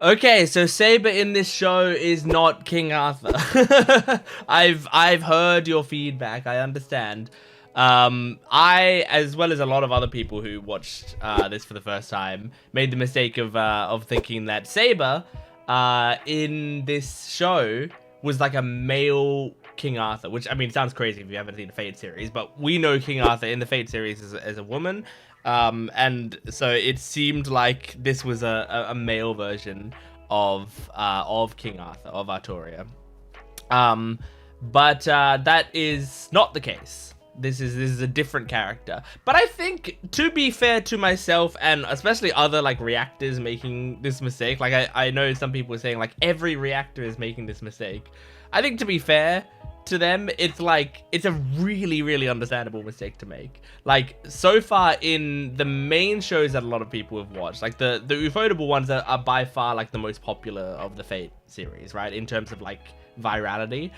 Okay, so Saber in this show is not King Arthur. I've heard your feedback. I understand. I, as well as a lot of other people who watched this for the first time, made the mistake of thinking that Saber in this show was like a male King Arthur, which, I mean, sounds crazy if you haven't seen the Fate series, but we know King Arthur in the Fate series as a woman. And so it seemed like this was a male version of King Arthur, of Arturia. But that is not the case. This is a different character. But I think, to be fair to myself, and especially other like reactors making this mistake, like I know some people are saying like every reactor is making this mistake. I think, to be fair to them, it's a really, really understandable mistake to make. Like, so far in the main shows that a lot of people have watched, like the Ufotable ones are by far like the most popular of the Fate series, right? In terms of like virality.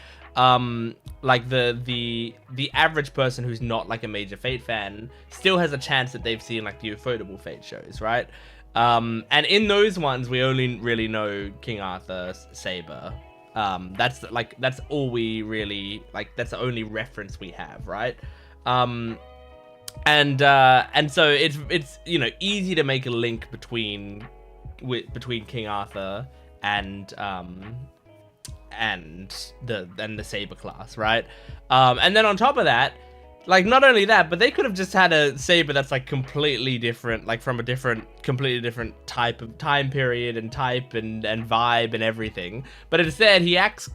Like the average person who's not like a major Fate fan still has a chance that they've seen like the Ufotable Fate shows, right? And in those ones, we only really know King Arthur, Saber. That's all we really like. That's the only reference we have, right? And so it's easy to make a link between King Arthur and the Saber class, right? And then on top of that, like, not only that, but they could have just had a Saber that's like completely different, like from a completely different type of time period and type and vibe and everything. But instead, he acts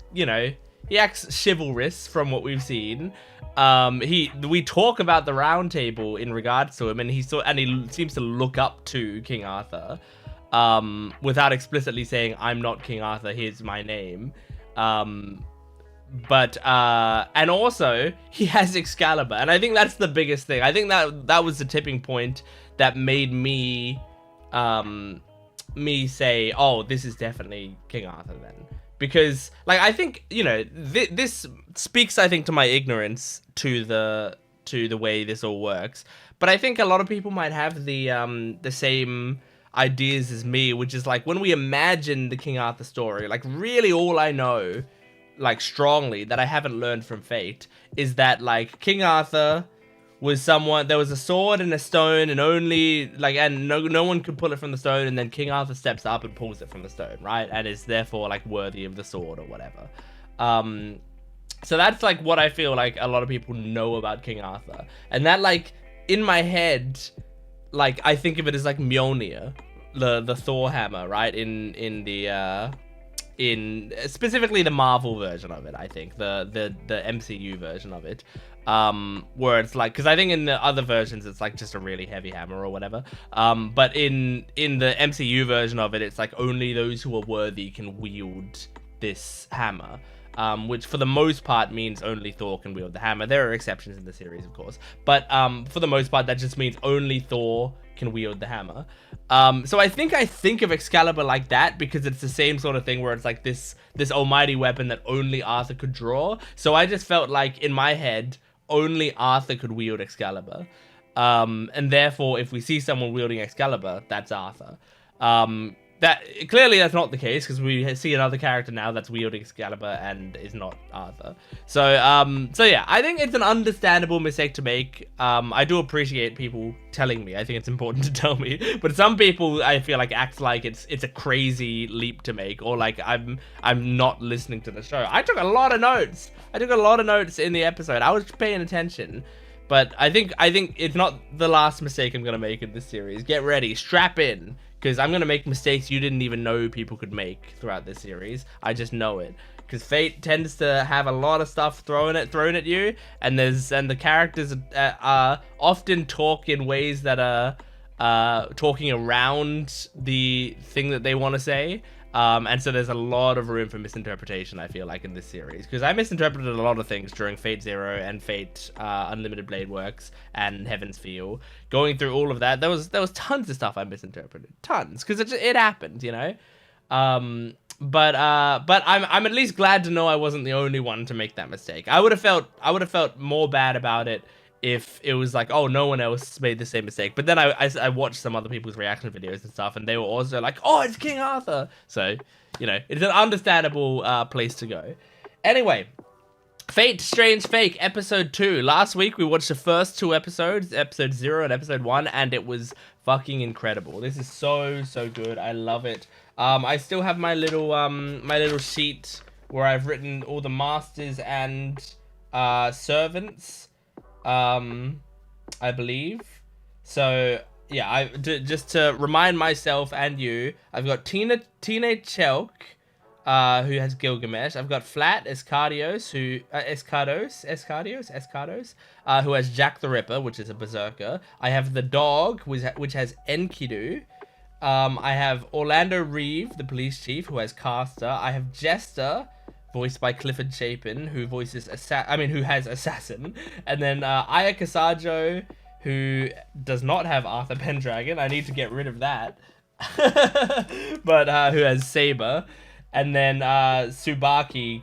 chivalrous from what we've seen. We talk about the Round Table in regards to him, and he seems to look up to King Arthur, without explicitly saying, "I'm not King Arthur. Here's my name." But and also he has Excalibur, and I think that's the biggest thing. I think that was the tipping point that made me say, oh, this is definitely King Arthur then. Because, like, I think, this speaks, I think, to my ignorance to the way this all works. But I think a lot of people might have the same ideas as me, which is like, when we imagine the King Arthur story, like, really all I know, like, strongly, that I haven't learned from Fate, is that, like, King Arthur was someone, there was a sword and a stone, and only, like, and no one could pull it from the stone, and then King Arthur steps up and pulls it from the stone, right? And is therefore, like, worthy of the sword or whatever. So that's, like, what I feel like a lot of people know about King Arthur. And that, like, in my head, like, I think of it as, like, Mjolnir, the Thor hammer, right? In specifically the Marvel version of it, I think the MCU version of it, where it's like, because I think in the other versions it's like just a really heavy hammer or whatever, but in the MCU version of it, it's like only those who are worthy can wield this hammer, which for the most part means only Thor can wield the hammer. There are exceptions in the series, of course, but for the most part that just means only Thor can wield the hammer. So I think of Excalibur like that, because it's the same sort of thing where it's like this almighty weapon that only Arthur could draw. So I just felt like, in my head, only Arthur could wield Excalibur. And therefore, if we see someone wielding Excalibur, that's Arthur. That's not the case, because we see another character now that's wielding Excalibur and is not Arthur. So yeah, I think it's an understandable mistake to make. I do appreciate people telling me. I think it's important to tell me. But some people, I feel like, act like it's a crazy leap to make, or like I'm not listening to the show. I took a lot of notes. In the episode. I was paying attention. But I think it's not the last mistake I'm gonna make in this series. Get ready, strap in, because I'm gonna make mistakes you didn't even know people could make throughout this series. I just know it, because Fate tends to have a lot of stuff thrown at you, and the characters often talk in ways that are talking around the thing that they want to say. And so there's a lot of room for misinterpretation, I feel like, in this series, because I misinterpreted a lot of things during Fate Zero and Fate Unlimited Blade Works and Heaven's Feel. Going through all of that, there was tons of stuff I misinterpreted, tons, because it happened, But I'm at least glad to know I wasn't the only one to make that mistake. I would have felt more bad about it if it was like, oh, no one else made the same mistake. But then I watched some other people's reaction videos and stuff, and they were also like, oh, it's King Arthur. So, you know, it's an understandable place to go. Anyway, Fate Strange Fake episode 2. Last week we watched the first 2 episodes, episode 0 and episode 1, and it was fucking incredible. This is so good. I love it. I still have my little sheet where I've written all the masters and servants, I believe. So yeah, just to remind myself and you, I've got Teenage Chelk, who has Gilgamesh. I've got Flat Escardios, who who has Jack the Ripper, which is a berserker. I have the dog, which has Enkidu. I have Orlando Reeve, the police chief, who has Caster. I have Jester, voiced by Clifford Chapin, who voices who has Assassin. And then Aya Kasajo, who does not have Arthur Pendragon. I need to get rid of that. But who has Saber. And then Tsubaki,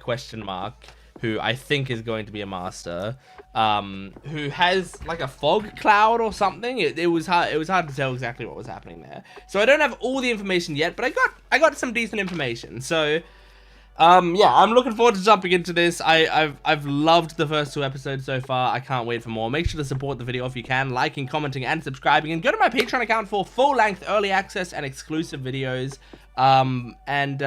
who I think is going to be a master, who has like a fog cloud or something. It was hard to tell exactly what was happening there. So I don't have all the information yet, but I got some decent information. So yeah, I'm looking forward to jumping into this. I've loved the first 2 episodes so far. I can't wait for more. Make sure to support the video if you can, liking, commenting, and subscribing, and go to my Patreon account for full-length early access and exclusive videos. And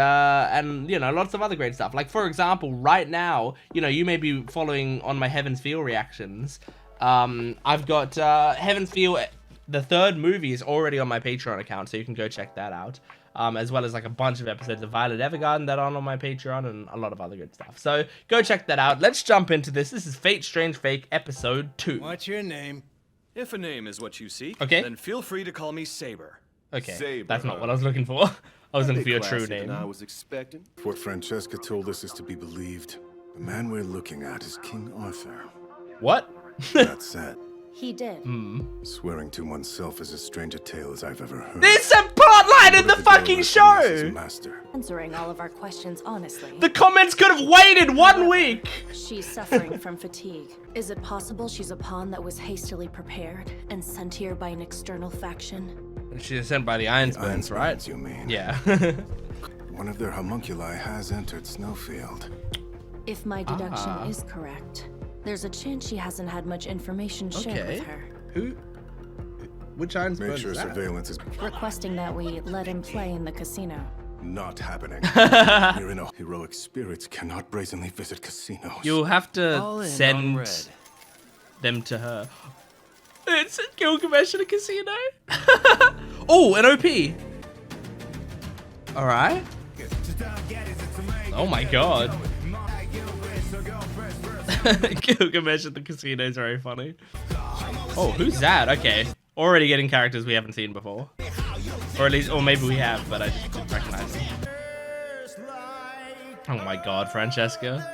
you know, lots of other great stuff. Like, for example, right now, you know, you may be following on my Heaven's Feel reactions. I've got Heaven's Feel, the 3rd movie is already on my Patreon account, so you can go check that out. As well as like a bunch of episodes of Violet Evergarden that are on my Patreon, and a lot of other good stuff. So go check that out. Let's jump into this. This is Fate Strange Fake episode 2. What's your name? If a name is what you seek, okay, then feel free to call me Saber. Okay, Saber. That's not what I was looking for. I was looking for your true name. I was expecting. What Francesca told us is to be believed. The man we're looking at is King Arthur. What? That said, he did. Swearing to oneself is as strange a tale as I've ever heard. There's a plot line in the fucking show! Master. Answering all of our questions honestly. The comments could have waited 1 week! She's suffering from fatigue. Is it possible she's a pawn that was hastily prepared and sent here by an external faction? She's sent by the Ironsburns, right? You mean? Yeah. One of their homunculi has entered Snowfield. If my deduction is correct, there's a chance she hasn't had much information shared with her. Which Ironsburns? Make sure is that? surveillance is Requesting that we let him play in the casino. not happening. You're in a heroic spirits cannot brazenly visit casinos. You'll have to on send red. them to her. It's a Gilgamesh in a casino. Oh, an OP. All right. Oh my god. Gilgamesh at the casino is very funny. Oh, who's that? Okay. Already getting characters we haven't seen before. Or at least, or maybe we have, but I just didn't recognize them. Oh my god, Francesca.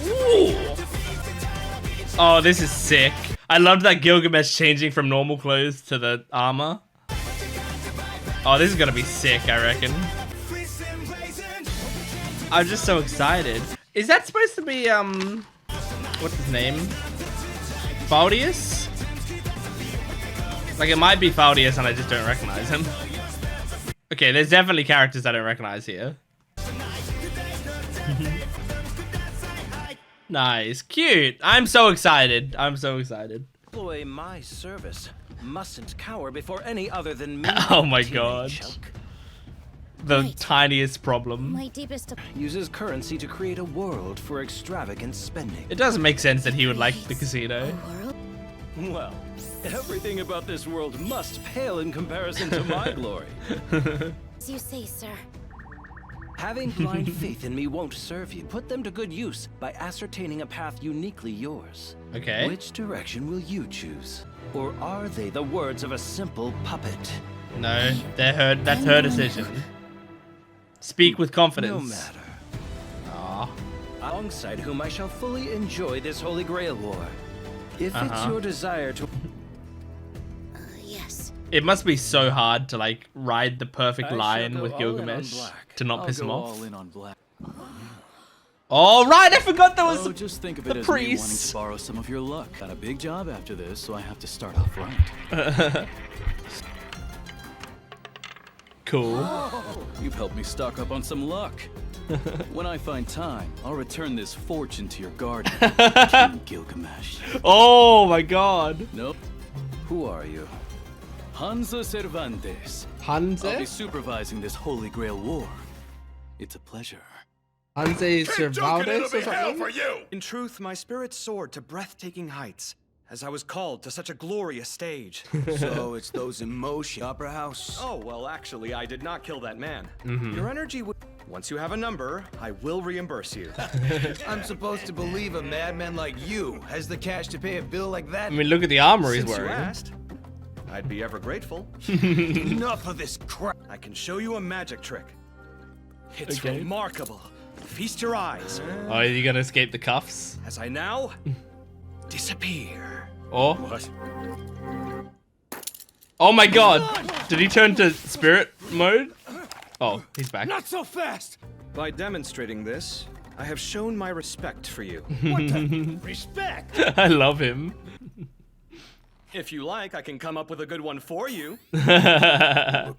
Ooh. Oh, this is sick. I loved that Gilgamesh changing from normal clothes to the armor. Oh, this is gonna be sick, I reckon. I'm just so excited. Is that supposed to be, what's his name? Faldius? Like, it might be Faldius and I just don't recognize him. Okay, there's definitely characters I don't recognize here. Nice. Cute. I'm so excited. I'm so excited. Employ my service. Mustn't cower before any other than me. Oh my god. Choke. The Right. tiniest problem. My deepest Uses currency to create a world for extravagant spending. It doesn't make sense that he would like the casino. world. Well, everything about this world must pale in comparison to my glory. As you say, sir. Having blind faith in me won't serve you. Put them to good use by ascertaining a path uniquely yours. Okay. Which direction will you choose? Or are they the words of a simple puppet? No, that's her decision. Speak with confidence. No matter. Aw. Alongside whom I shall fully enjoy this Holy Grail War. If it's your desire to... Yes. It must be so hard to like ride the perfect I shall line go with all in on Gilgamesh black. to not I'll piss him go off. all in on black. All right, I forgot there was just think of the it as me wanting priest. to borrow some of your luck. Got a big job after this, so I have to start off right. Cool. You've helped me stock up on some luck. When I find time, I'll return this fortune to your guardian, King Gilgamesh. Oh my god. Nope. Who are you? Hansa Cervantes. I'll be Hanse? supervising this Holy Grail War. It's a pleasure. Hanse Cervantes or something? you! In truth, my spirit soared to breathtaking heights, as I was called to such a glorious stage. So it's those emotions. Opera House. Oh, well, actually, I did not kill that man. Your energy would... Once you have a number, I will reimburse you. I'm supposed to believe a madman like you has the cash to pay a bill like that? I mean, look at the armor he's Since you wearing. asked, I'd be ever grateful. Enough of this crap. I can show you a magic trick. It's Okay. remarkable. Feast your eyes, Oh, are you gonna escape the cuffs? as I now disappear. Or? What? Oh my god! Did he turn to spirit mode? Oh, he's back. Not so fast. By demonstrating this, I have shown my respect for you. Respect. I love him. If you like, I can come up with a good one for you. Look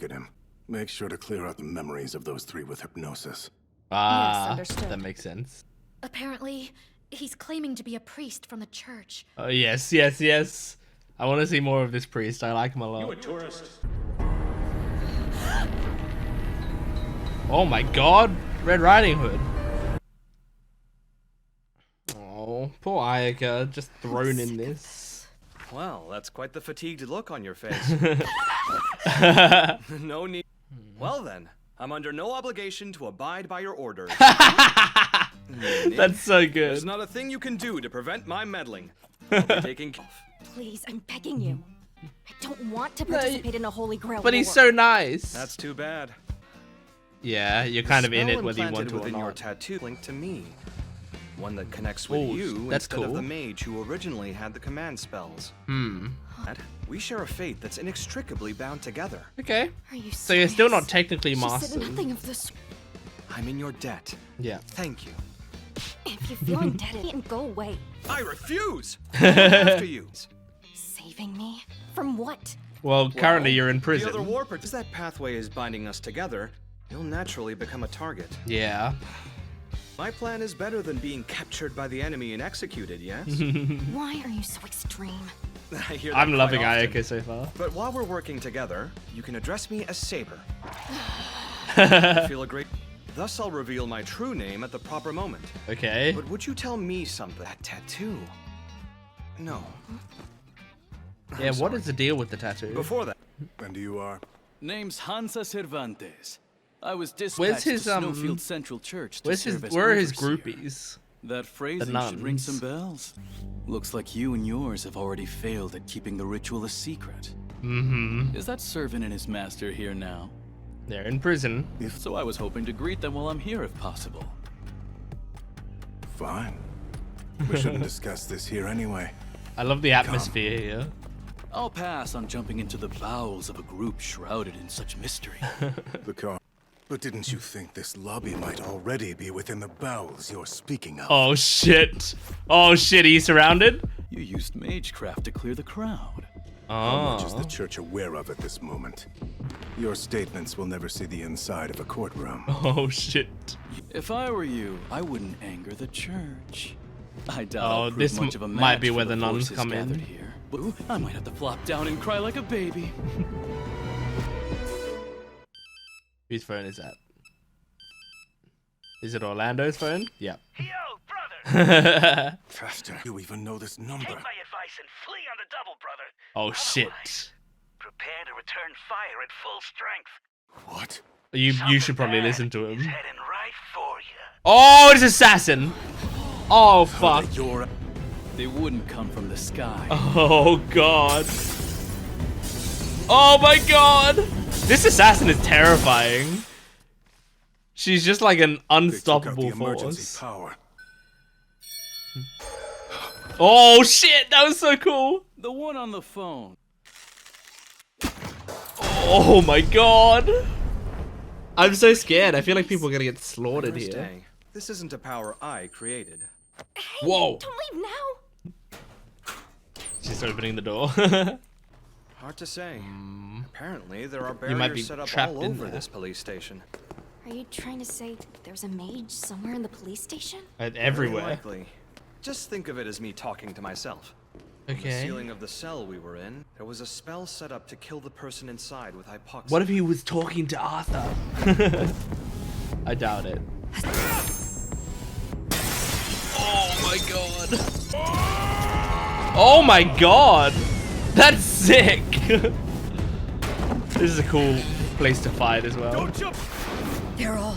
at him. Make sure to clear out the memories of those three with hypnosis. Ah, understood. that makes sense. Apparently, he's claiming to be a priest from the church. Oh, yes, yes, yes. I want to see more of this priest. I like him a lot. Oh my god, Red Riding Hood. Oh, poor Ayaka, just thrown in this. Well, that's quite the fatigued look on your face. No need. Well then, I'm under no obligation to abide by your orders. That's so There's good. not a thing you can do to prevent my meddling. I'll be taking. Please, I'm begging you. I don't want to participate in a Holy Grail But War. he's so nice. That's too bad. Yeah, you're kind of in Spell it whether you want implanted to or within your not. tattoo linked to me. One that connects with Ooh, you that's instead of cool. the mage who originally had the command spells. We share a fate that's inextricably bound together. Okay. Are you So you're still not serious? technically She said mastered. nothing of this. I'm in your debt. Yeah. Thank you. If you feel indebted, then go away. I refuse! After you. Saving me? From what? Well, currently you're in The prison. other war as that pathway is binding us together, you'll naturally become a target. Yeah. My plan is better than being captured by the enemy and executed, yes? Why are you so extreme? I hear that I'm quite loving often. Ayaka so far. But while we're working together, you can address me as Saber. I feel a great... Thus I'll reveal my true name at the proper moment. Okay. But would you tell me something? That tattoo? No. Yeah, I'm what sorry. is the deal with the tattoo? Before that, And you are? Name's Hansa Cervantes. I was dispatched Where's his, to Snowfield Central Church to Where's his? serve as Where are his overseer. groupies? That phrasing should ring nuns. some bells. Looks like you and yours have already failed at keeping the ritual a secret. Mm-hmm. Is that servant and his master here now? They're in prison. So I was hoping to greet them while I'm here if possible. Fine. We shouldn't discuss this here anyway. I love the atmosphere here. I'll pass on jumping into the bowels of a group shrouded in such mystery. The car. But didn't you think this lobby might already be within the bowels you're speaking of? Oh shit. Oh shit, he's surrounded? You used magecraft to clear the crowd. How much is Oh. the church aware of at this moment? Your statements will never see the inside of a courtroom. Oh shit. If I were you, I wouldn't anger the church. I doubt Oh, I'll prove this much of a might match be for where the nuns forces come in. gathered Here. Ooh, I might have to flop down and cry like a baby. Whose phone is that? Is it Orlando's phone? Yeah. Yo, brother! Faster. You even know this number. Take my advice and flee on the double, brother. Oh shit. Otherwise, prepare to return fire at full strength. What? You should probably Something listen to bad him. is heading right for you. Oh, it's assassin. Oh fuck. You're... They wouldn't come from the sky. Oh god. Oh my god. This assassin is terrifying. She's just like an They took out unstoppable the emergency force. power. Oh shit, that was so cool. The one on the phone. Oh my god. I'm so scared. I feel like people are gonna get slaughtered nice here. day. This isn't a power I created. Hey, Whoa. don't leave now. She's opening the door. Hard to say. Apparently, there are You might be barriers set up trapped all in over there. this police station. Are you trying to say there's a mage somewhere in the police station? Very Everywhere. likely. Just think of it as me talking to myself. On the Okay. ceiling of the cell we were in, there was a spell set up to kill the person inside with hypoxia. What if he was talking to Arthur? I doubt it. Oh my god. Oh my god. That's sick. This is a cool place to fight as well. They're all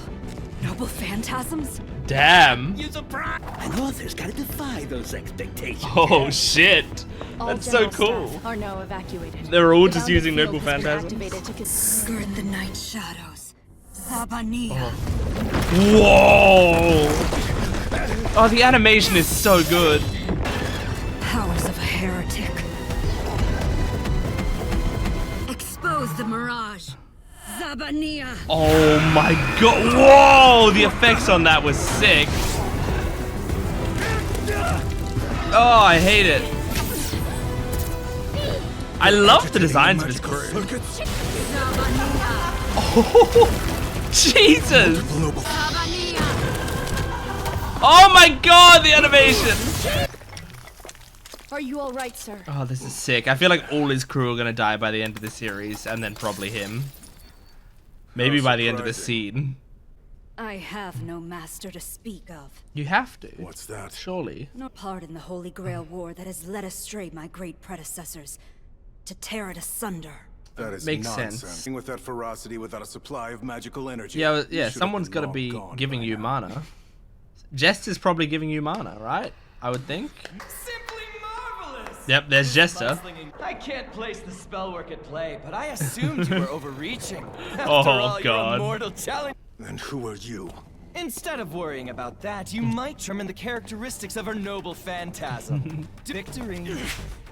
noble phantasms? Damn. An author's gotta defy those expectations. Oh shit. All That's so general cool. staff are now evacuated. They're all The just bounded using field noble has been phantasms. activated to Skirt the night shadows. Zabania. Whoa. Oh, the animation is so good. Powers of a heretic. Expose the mirage. Zabania. Oh my god. Whoa, the effects on that was sick. Oh, I hate it. I love the designs of his crew. Oh, Jesus. Oh my god, the animation. Are you all right, sir? Oh, this is sick. I feel like all his crew are gonna die by the end of the series, and then probably him. Maybe How by the end of the surprising. scene. I have no master to speak of. You have to. What's that? Surely. No part in the Holy Grail War that has led astray my great predecessors. To tear it asunder. That is Makes nonsense. sense. With that ferocity without a supply of magical energy. Yeah, you yeah. should have Someone's been got to long be gone giving by you now. mana. Jester's probably giving you mana, right? I would think. Simply marvelous! Yep, there's Jester. I can't place the spell work at play, but I assumed you were overreaching. After Oh, all, God. your immortal challenge. Then who are you? Instead of worrying about that, you might determine the characteristics of our noble phantasm. Victory.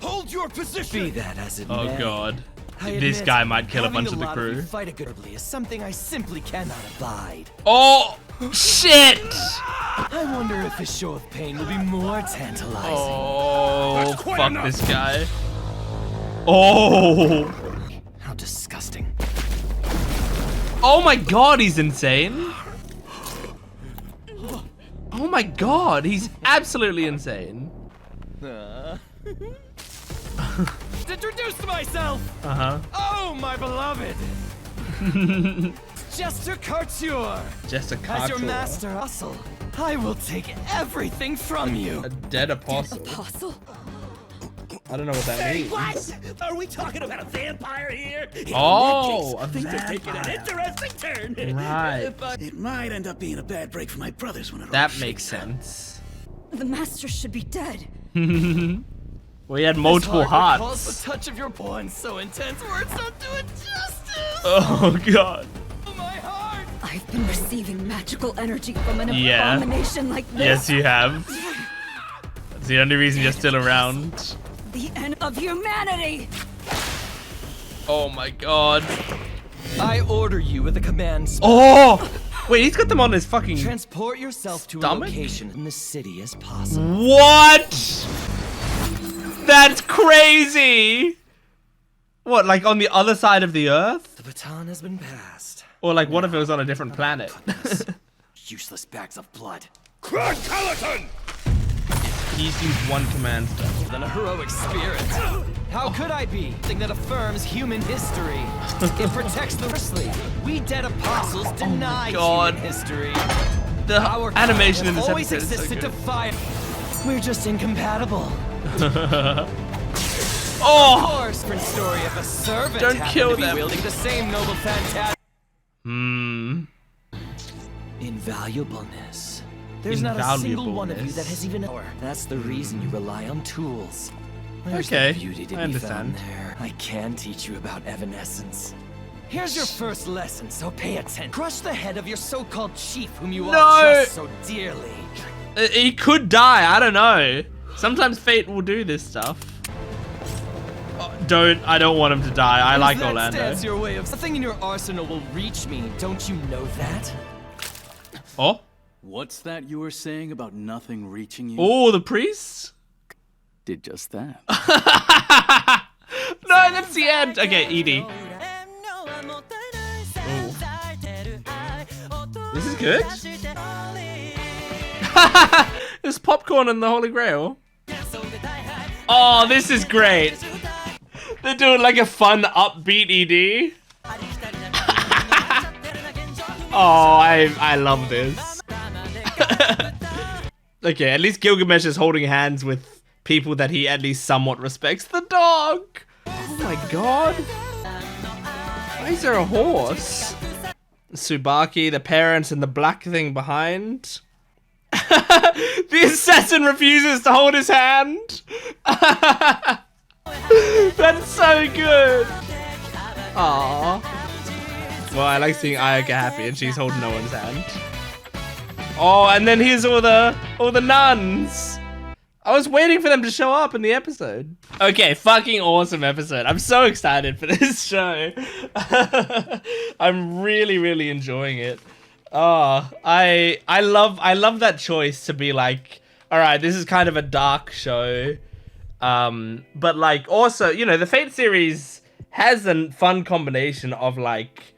Hold your position! Be that as it Oh may. god. I This admit, guy might kill a having bunch of the lot crew. you fight aggressively is something I simply cannot abide. Oh shit! I wonder if his show of pain will be more tantalizing. Oh fuck this guy. Oh. How disgusting. Oh my god, he's insane. Oh my god, he's absolutely insane. Introduce myself! Uh-huh. Oh, my beloved! Jester Couture! Just a As your cartoon. master hustle, I will take everything from you. A dead apostle. Apostle? I don't know what that means. What? Are we talking about a vampire here? Oh, In that case, a things are taking an vampire. interesting turn. Right. It might end up being a bad break for my brothers when it all That shakes makes out. sense. The master should be dead. Well, he had multiple This heart recalls hearts. the touch of your poem so intense, words don't do it justice. Oh god. Oh, my heart! I've been receiving magical energy from an Yeah. abomination like this. Yes, you have. That's the only reason you're still around. The end of humanity! Oh my god. I order you with a command spell. Oh! Wait, he's got them on his fucking... Transport yourself to Stomach? a location in the city as possible. What? That's crazy! What, like on the other side of the earth? The baton has been passed. Or like, what if it was on a different planet? Useless bags of blood. He's used one command spell. Than a heroic spirit. How could I be? Something that affirms human history. It protects the firstly. We dead apostles deny God. human history. The Our animation in kind this always episode is so existed to good. fight. We're just incompatible. Oh! Of course, different story if a servant Don't happened kill to be them. wielding the same noble phantasm. Hmm. Invaluableness. There's not a single one of you that has even power. That's the reason you rely on tools. There's Okay, the beauty to I be found understand. there. I can teach you about evanescence. Here's your first lesson, so pay attention. Crush the head of your so-called chief whom you all No! trust so dearly. He could die, I don't know. Sometimes fate will do this stuff. Oh, I don't want him to die. I like that Orlando. stands your way of nothing in your arsenal will reach me. Don't you know that? Oh? What's that you were saying about nothing reaching you? Oh, the priest? Did just that. No, that's the end. Okay, Edie. Ooh. This is good. There's popcorn in the Holy Grail. Oh, this is great. They're doing like a fun, upbeat ED. Oh, I love this. Okay, at least Gilgamesh is holding hands with people that he at least somewhat respects. The dog! Oh my god. Why is there a horse? Tsubaki, the parents, and the black thing behind. The assassin refuses to hold his hand. That's so good. Aww. Well, I like seeing Ayaka happy and she's holding no one's hand. Oh, and then here's all the nuns. I was waiting for them to show up in the episode. Okay, fucking awesome episode. I'm so excited for this show. I'm really, really enjoying it. Oh, I love that choice to be like, all right, this is kind of a dark show. But like also, you know, the Fate series has a fun combination of like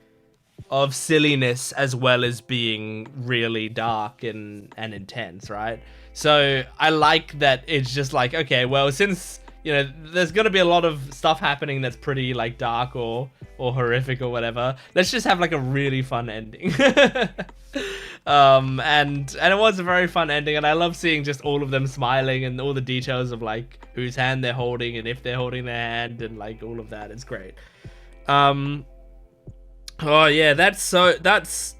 of silliness as well as being really dark and intense, right? So I like that it's just like, okay, well, since, you know, there's gonna be a lot of stuff happening that's pretty like dark or horrific or whatever, let's just have like a really fun ending. And it was a very fun ending, and I love seeing just all of them smiling and all the details of like whose hand they're holding and if they're holding their hand and like all of that. It's great. Oh yeah, that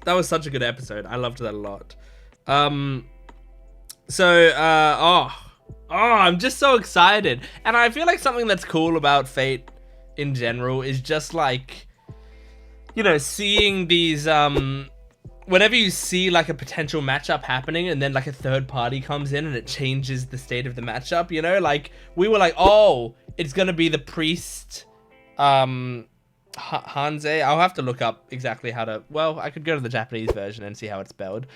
was such a good episode. I loved that a lot. I'm just so excited. And I feel like something that's cool about Fate in general is just like, you know, seeing these whenever you see like a potential matchup happening and then like a third party comes in and it changes the state of the matchup, you know, like we were like, oh, it's gonna be the priest Hanze. I'll have to look up exactly how to, well, I could go to the Japanese version and see how it's spelled.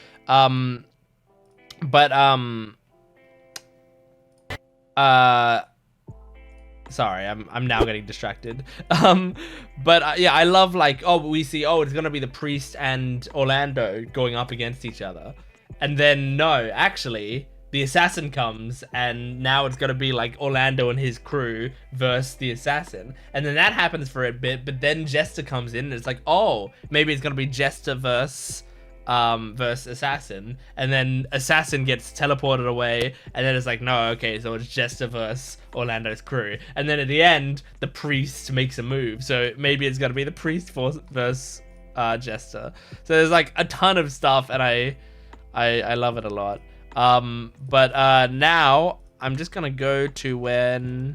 Sorry, I'm now getting distracted. Yeah, I love like, oh, we see, oh, it's gonna be the priest and Orlando going up against each other, and then no, actually the assassin comes and now it's gonna be like Orlando and his crew versus the assassin, and then that happens for a bit, but then Jester comes in and it's like, oh, maybe it's gonna be Jester versus assassin, and then assassin gets teleported away, and then it's like, no, okay, so it's Jester versus Orlando's crew, and then at the end the priest makes a move, so maybe it's gonna be the priest versus Jester. So there's like a ton of stuff, and I love it a lot. Now I'm just gonna go to when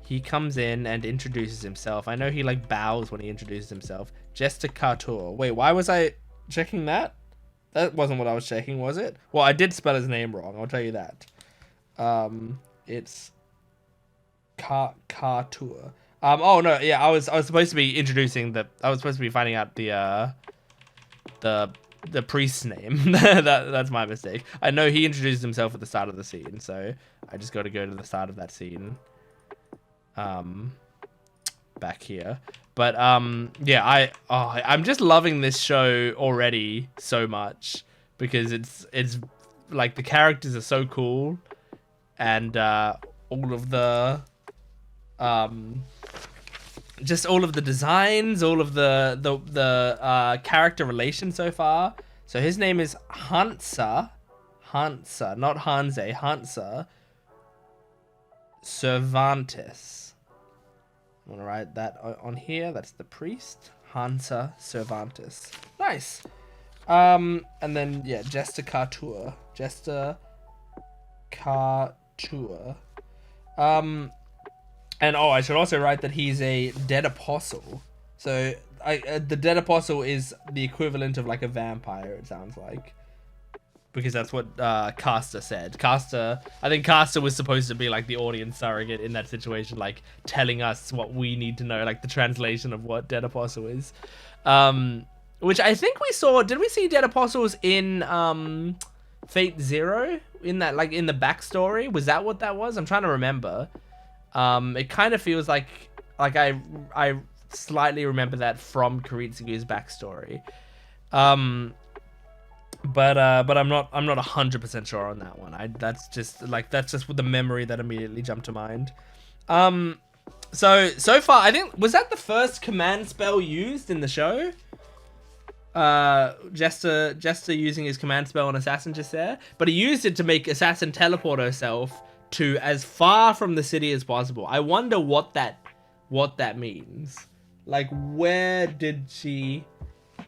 he comes in and introduces himself. I know he like bows when he introduces himself. Jester Katur. Wait, why was I checking that? That wasn't what I was checking, was it? Well, I did spell his name wrong, I'll tell you that. It's Katur. Oh no, yeah, I was supposed to be introducing I was supposed to be finding out the priest's name. That's my mistake. I know he introduced himself at the start of the scene, so I just got to go to the start of that scene. Back here. But yeah, I'm just loving this show already so much, because it's like the characters are so cool, and all of the just all of the designs, all of the character relations so far. So his name is Hansa, not Hanze, Hansa Cervantes. I'm gonna write that on here. That's the priest, Hansa Cervantes. Nice. And then yeah, Jester Katur. And oh, I should also write that he's a dead apostle. So the dead apostle is the equivalent of like a vampire, it sounds like, because that's what Caster said. I think Caster was supposed to be like the audience surrogate in that situation, like telling us what we need to know, like the translation of what dead apostle is. which I think we saw. Did we see Dead Apostles in Fate Zero? In that, like, in the backstory? Was that what that was? I'm trying to remember. It kind of feels like I slightly remember that from Kiritsugu's backstory. But I'm not 100% sure on that one. That's just with the memory that immediately jumped to mind. So far, I think, was that the first command spell used in the show? Jester using his command spell on Assassin just there, but he used it to make Assassin teleport herself to as far from the city as possible. I wonder what that means. Like, where did she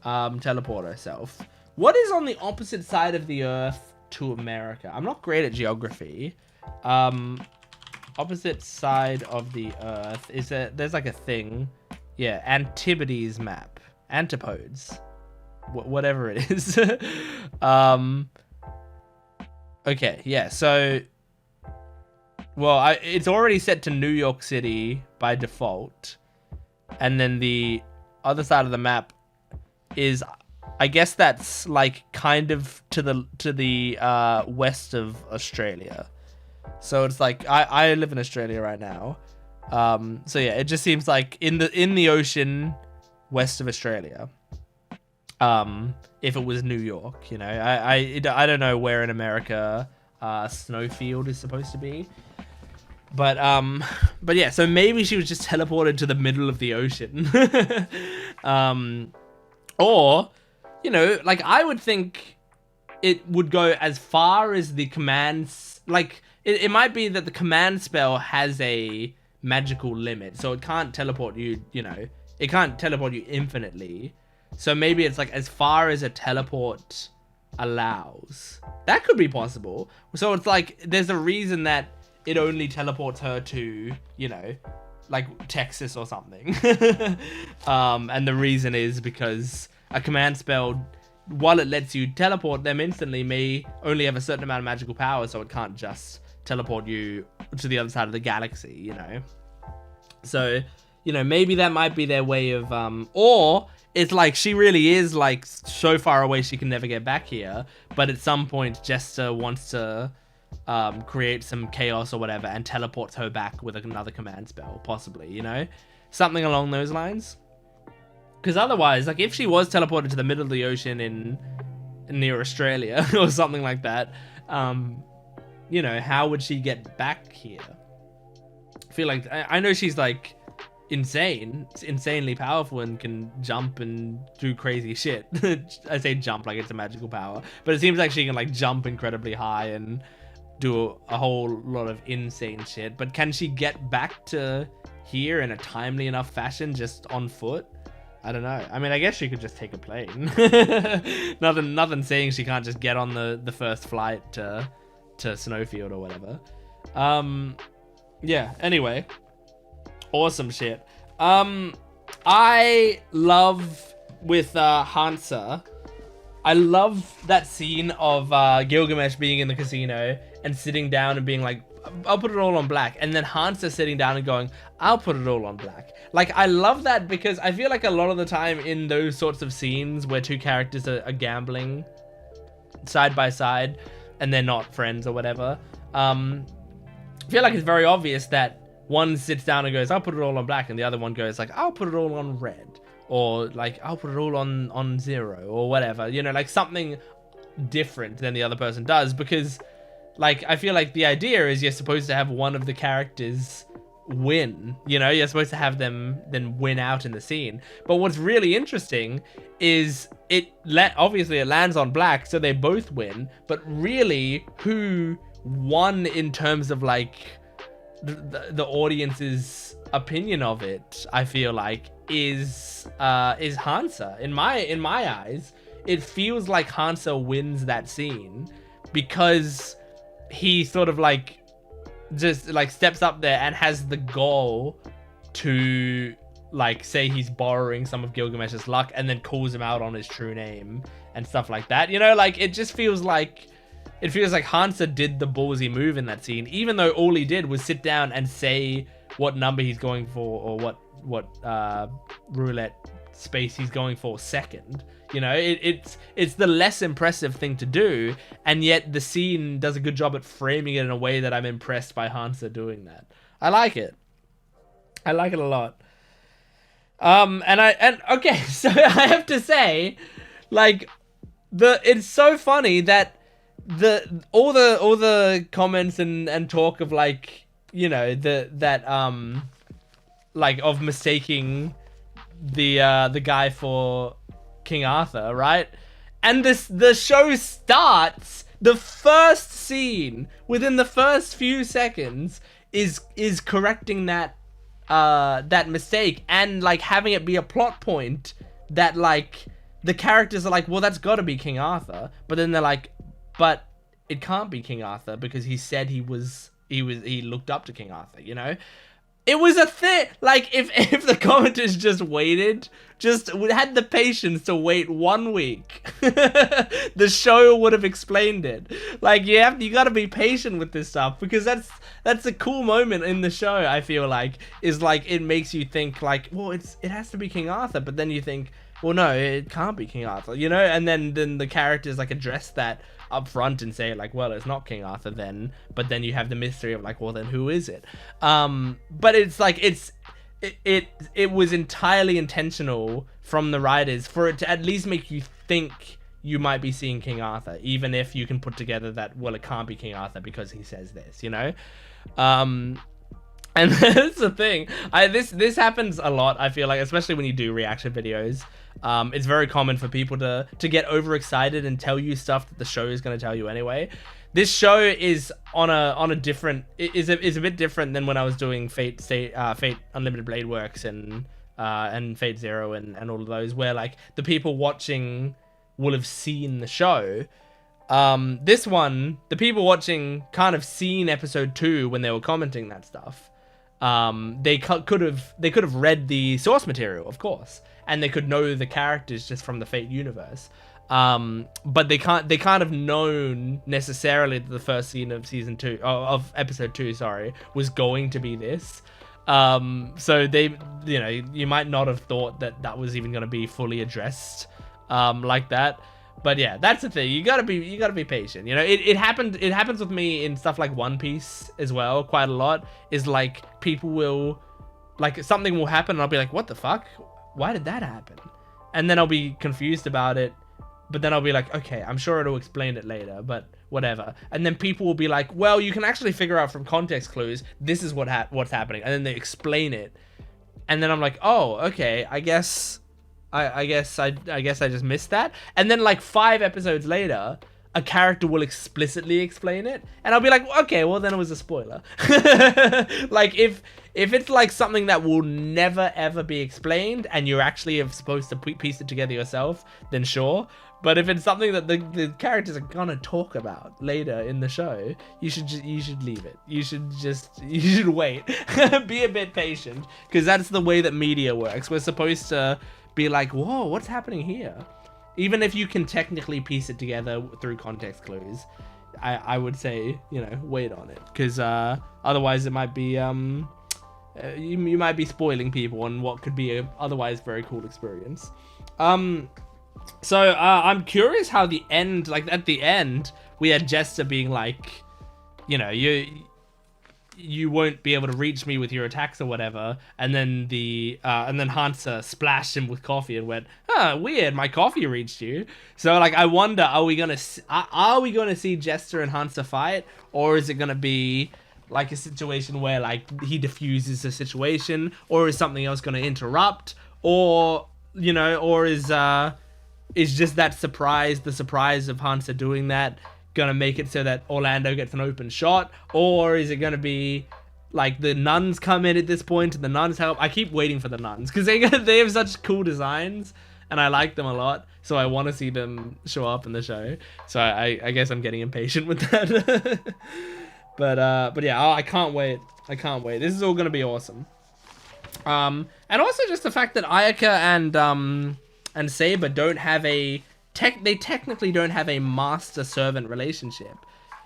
teleport herself? What is on the opposite side of the Earth to America? I'm not great at geography. Opposite side of the Earth is there's like a thing. Yeah, Antipodes map. Antipodes. Whatever it is. Okay, yeah, so... Well, it's already set to New York City by default. And then the other side of the map is... I guess that's like kind of to the west of Australia. So it's like I live in Australia right now. So yeah, it just seems like in the ocean west of Australia. If it was New York, you know, I don't know where in America Snowfield is supposed to be. But yeah, so maybe she was just teleported to the middle of the ocean. Or, you know, like, I would think it would go as far as the commands. Like, it might be that the command spell has a magical limit, so it can't teleport you, you know, it can't teleport you infinitely. So maybe it's like as far as a teleport allows. That could be possible. So it's like there's a reason that it only teleports her to, you know, like Texas or something. And the reason is because a command spell, while it lets you teleport them instantly, may only have a certain amount of magical power, so it can't just teleport you to the other side of the galaxy, you know? So, you know, maybe that might be their way of, or it's like she really is like so far away she can never get back here, but at some point Jester wants to create some chaos or whatever and teleports her back with another command spell, possibly, you know? Something along those lines. Because otherwise, like, if she was teleported to the middle of the ocean in near Australia or something like that, you know, how would she get back here? I feel like, I know she's like insanely powerful and can jump and do crazy shit. I say jump like it's a magical power, but it seems like she can like jump incredibly high and do a whole lot of insane shit. But can she get back to here in a timely enough fashion just on foot? I don't know. I mean, I guess she could just take a plane. Nothing saying she can't just get on the first flight to Snowfield or whatever. Yeah, anyway. Awesome shit. I love with Hansa, I love that scene of Gilgamesh being in the casino and sitting down and being like, I'll put it all on black. And then Hansa sitting down and going, I'll put it all on black. Like, I love that because I feel like a lot of the time in those sorts of scenes where two characters are gambling side by side and they're not friends or whatever, I feel like it's very obvious that one sits down and goes, I'll put it all on black, and the other one goes like, I'll put it all on red, or like, I'll put it all on zero, or whatever, you know, like something different than the other person does. Because like, I feel like the idea is you're supposed to have one of the characters win, you know, you're supposed to have them then win out in the scene. But what's really interesting is obviously it lands on black, so they both win, but really who won in terms of like the audience's opinion of it, I feel like is Hansa. In my eyes, it feels like Hansa wins that scene because he sort of like just like steps up there and has the goal to like say he's borrowing some of Gilgamesh's luck and then calls him out on his true name and stuff like that, you know? Like, it just feels like Hansa did the ballsy move in that scene, even though all he did was sit down and say what number he's going for, or what roulette space he's going for second. You know, it's the less impressive thing to do, and yet the scene does a good job at framing it in a way that I'm impressed by Hansa doing that. I like it. I like it a lot. Okay, so I have to say, like, it's so funny that all the comments and talk of, like, you know, like, of mistaking the guy for King Arthur, right? And the show starts, the first scene within the first few seconds is correcting that mistake, and like having it be a plot point that like the characters are like, well, that's got to be King Arthur, but then they're like, but it can't be King Arthur because he said he looked up to King Arthur, you know? It was a thing. Like, if the commenters just had the patience to wait 1 week, the show would have explained it. Like, you got to be patient with this stuff, because that's a cool moment in the show. I feel like is like it makes you think like, well, it has to be King Arthur, but then you think, well, no, it can't be King Arthur, you know? And then the characters like address that up front and say like, well, it's not King Arthur then, but then you have the mystery of like, well, then who is it? But it's like it was entirely intentional from the writers for it to at least make you think you might be seeing King Arthur, even if you can put together that, well, it can't be King Arthur because he says this, you know? And that's the thing. This happens a lot, I feel like, especially when you do reaction videos. It's very common for people to get overexcited and tell you stuff that the show is going to tell you anyway. This show is on a different, is a bit different than when I was doing Fate Unlimited Blade Works and Fate Zero and all of those, where like the people watching will have seen the show. This one, the people watching kind of seen episode 2 when they were commenting that stuff. They could have read the source material, of course, and they could know the characters just from the Fate universe. But they can't have known necessarily that the first scene of season 2 of episode 2, sorry, was going to be this. So they, you know, you might not have thought that was even going to be fully addressed, like that. But yeah, that's the thing. You gotta be patient. You know, it happens with me in stuff like One Piece as well, quite a lot. Is like people will, like, something will happen and I'll be like, what the fuck? Why did that happen? And then I'll be confused about it, but then I'll be like, okay, I'm sure it'll explain it later, but whatever. And then people will be like, well, you can actually figure out from context clues, this is what's happening. And then they explain it. And then I'm like, oh, okay, I guess I just missed that. And then like 5 episodes later, a character will explicitly explain it, and I'll be like, okay, well then it was a spoiler. Like if it's like something that will never ever be explained and you're actually supposed to piece it together yourself, then sure. But if it's something that the characters are gonna talk about later in the show, you should leave it. You should wait. Be a bit patient, because that's the way that media works. We're supposed to be like, whoa, what's happening here? Even if you can technically piece it together through context clues, I would say, you know, wait on it, because otherwise it might be you might be spoiling people on what could be a otherwise very cool experience. So I'm curious how the end, like at the end, we had Jester being like, you know, you won't be able to reach me with your attacks or whatever, and then Hansa splashed him with coffee and went, weird, my coffee reached you. So like, I wonder, are we gonna see Jester and Hansa fight, or is it gonna be like a situation where like he diffuses the situation, or is something else gonna interrupt, or, you know, or is just that surprise, the surprise of Hansa doing that, gonna make it so that Orlando gets an open shot? Or is it gonna be like the nuns come in at this point and the nuns help? I keep waiting for the nuns, because they have such cool designs and I like them a lot, so I want to see them show up in the show. So I guess I'm getting impatient with that. but yeah, I can't wait. This is all gonna be awesome. And also just the fact that Ayaka and Saber don't have they technically don't have a master-servant relationship,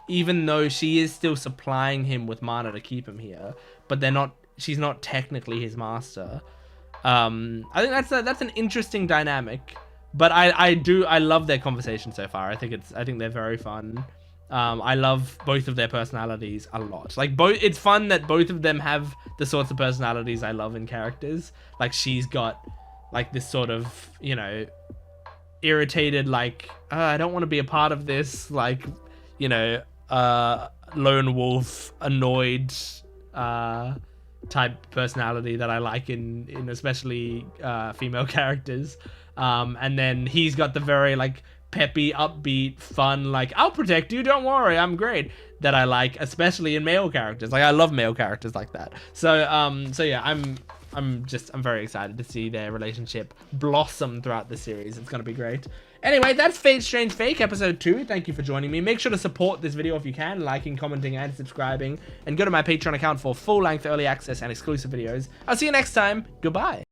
even though she is still supplying him with mana to keep him here, but she's not technically his master. I think that's an interesting dynamic. But I love their conversation so far. I think they're very fun. I love both of their personalities a lot. Like it's fun that both of them have the sorts of personalities I love in characters. Like she's got like this sort of, you know, irritated, like, I don't want to be a part of this, like, you know, lone wolf, annoyed type personality that I like in especially female characters. And then he's got the very like peppy, upbeat, fun, like, I'll protect you, don't worry, I'm great, that I like, especially in male characters. Like I love male characters like that. So yeah, I'm very excited to see their relationship blossom throughout the series. It's gonna be great. Anyway, that's Fate Strange Fake episode 2. Thank you for joining me. Make sure to support this video if you can, liking, commenting, and subscribing, and go to my Patreon account for full-length early access and exclusive videos. I'll see you next time. Goodbye.